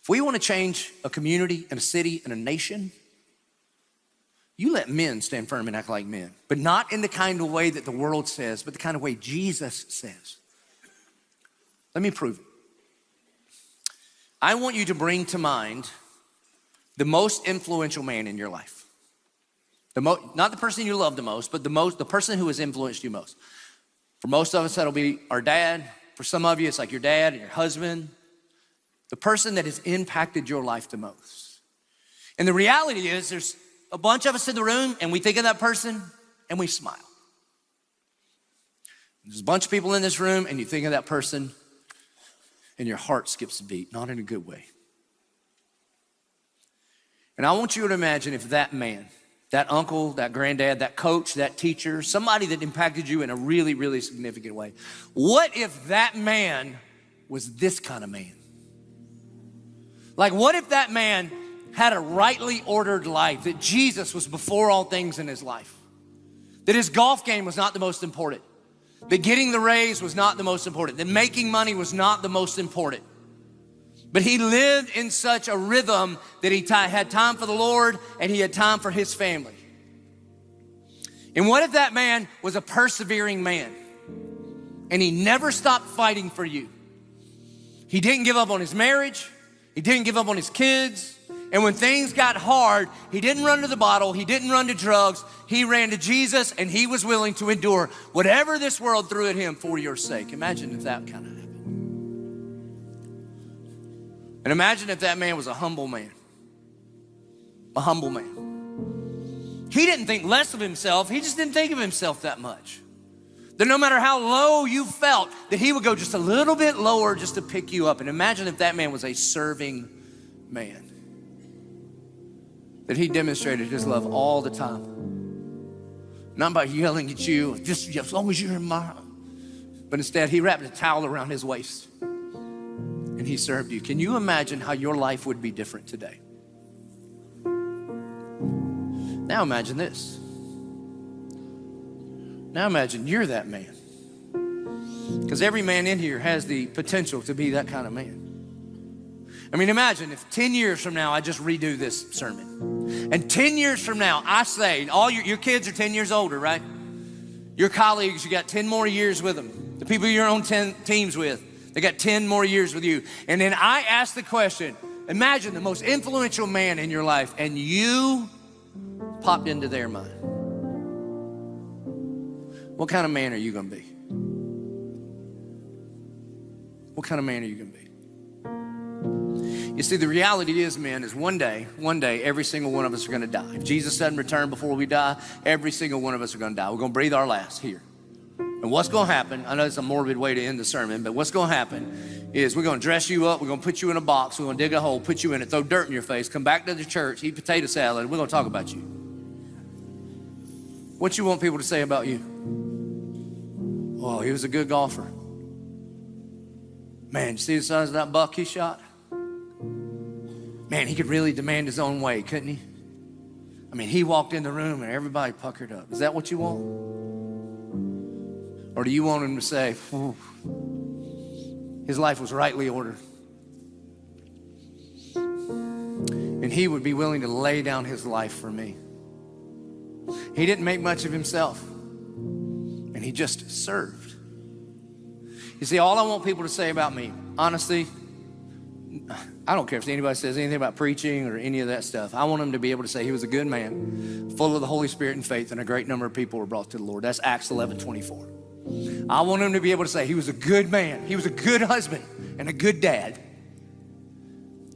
If we want to change a community and a city and a nation, you let men stand firm and act like men, but not in the kind of way that the world says, but the kind of way Jesus says. Let me prove it. I want you to bring to mind the most influential man in your life. Not the person you love the most, but the person who has influenced you most. For most of us, that'll be our dad. For some of you, it's like your dad and your husband. The person that has impacted your life the most. And the reality is there's a bunch of us in the room and we think of that person and we smile. There's a bunch of people in this room and you think of that person and your heart skips a beat, not in a good way. And I want you to imagine if that man, that uncle, that granddad, that coach, that teacher, somebody that impacted you in a really, really significant way. What if that man was this kind of man? Like, what if that man had a rightly ordered life, that Jesus was before all things in his life, that his golf game was not the most important, that getting the raise was not the most important, that making money was not the most important, but he lived in such a rhythm that he had time for the Lord and he had time for his family. And what if that man was a persevering man and he never stopped fighting for you? He didn't give up on his marriage. He didn't give up on his kids. And when things got hard, he didn't run to the bottle. He didn't run to drugs. He ran to Jesus and he was willing to endure whatever this world threw at him for your sake. Imagine if that kind of happened. And imagine if that man was a humble man. A humble man. He didn't think less of himself. He just didn't think of himself that much. That no matter how low you felt, that he would go just a little bit lower just to pick you up. And imagine if that man was a serving man. That he demonstrated his love all the time. Not by yelling at you, just as long as you're in my, but instead he wrapped a towel around his waist and he served you. Can you imagine how your life would be different today? Now imagine this. Now imagine you're that man. Because every man in here has the potential to be that kind of man. I mean, imagine if 10 years from now, I just redo this sermon. And 10 years from now, I say, all your kids are 10 years older, right? Your colleagues, you got 10 more years with them. The people you're on teams with, they got 10 more years with you. And then I ask the question, imagine the most influential man in your life and you popped into their mind. What kind of man are you gonna be? What kind of man are you gonna be? You see, the reality is, men, is one day, every single one of us are gonna die. If Jesus doesn't return before we die, every single one of us are gonna die. We're gonna breathe our last here. And what's gonna happen, I know it's a morbid way to end the sermon, but what's gonna happen is we're gonna dress you up, we're gonna put you in a box, we're gonna dig a hole, put you in it, throw dirt in your face, come back to the church, eat potato salad, and we're gonna talk about you. What you want people to say about you? Oh, he was a good golfer. Man, you see the size of that buck he shot? Man, he could really demand his own way, couldn't he? I mean, he walked in the room and everybody puckered up. Is that what you want? Or do you want him to say, his life was rightly ordered? And he would be willing to lay down his life for me. He didn't make much of himself. And he just served. You see, all I want people to say about me, honestly, I don't care if anybody says anything about preaching or any of that stuff. I want them to be able to say he was a good man, full of the Holy Spirit and faith, and a great number of people were brought to the Lord. That's Acts 11:24. I want him to be able to say he was a good man, he was a good husband, and a good dad.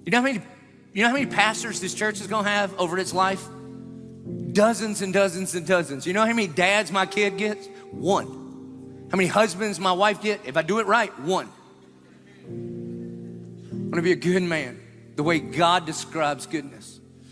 You know how many pastors this church is gonna have over its life? Dozens and dozens and dozens. You know how many dads my kid gets? One. How many husbands my wife get? If I do it right, one. I'm gonna be a good man, the way God describes goodness.